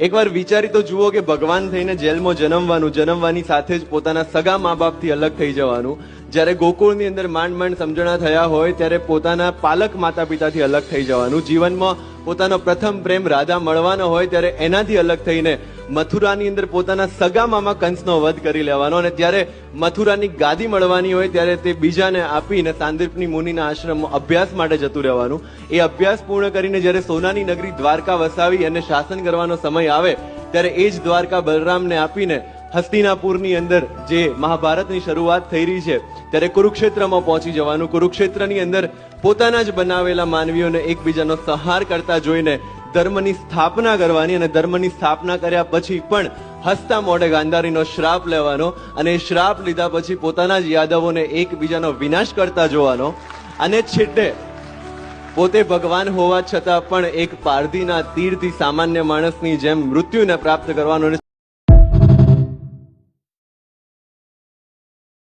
એકવાર વિચારી તો જુઓ કે ભગવાન થઈને જેલમાં જન્મવાની સાથે જ પોતાના સગા મા બાપથી અલગ થઈ જવાનું, જ્યારે ગોકુળની અંદર માંડ માંડ સમજણા થયા હોય ત્યારે પોતાના પાલક માતા પિતાથી અલગ થઈ જવાનું, જીવનમાં પોતાનો પ્રથમ પ્રેમ રાધા મળવાનો હોય ત્યારે એનાથી અલગ થઈને મથુરાની અંદર પોતાના સગા મામા કંસનો વધ કરી લેવાનો, અને ત્યારે મથુરાની ગાદી મળવાની હોય ત્યારે તે બીજાને આપીને સાંદીપની મુનિના આશ્રમમાં અભ્યાસ માટે જતું રહેવાનું. એ અભ્યાસ પૂર્ણ કરીને જ્યારે સોનાની નગરી દ્વારકા વસાવી અને શાસન કરવાનો સમય આવે ત્યારે એ જ દ્વારકા બલરામને આપીને હસ્તિનાપુરની અંદર જે મહાભારતની શરૂઆત થઈ રહી છે ત્યારે કુરુક્ષેત્રમાં પહોંચી જવાનું. કુરુક્ષેત્રની અંદર પોતાના જ બનાવેલા માનવીઓને એકબીજાનો સંહાર કરતા જોઈને ધર્મની સ્થાપના કરવાની, અને ધર્મની સ્થાપના કર્યા પછી પણ હસતા મોઢે ગાંધારીનો શ્રાપ લેવાનો, અને એ શ્રાપ લીધા પછી પોતાના જ યાદવોને એકબીજાનો વિનાશ કરતા જોવાનો, અને છેલ્લે પોતે ભગવાન હોવા છતાં પણ એક પારધીના તીરથી સામાન્ય માણસની જેમ મૃત્યુને પ્રાપ્ત કરવાનો.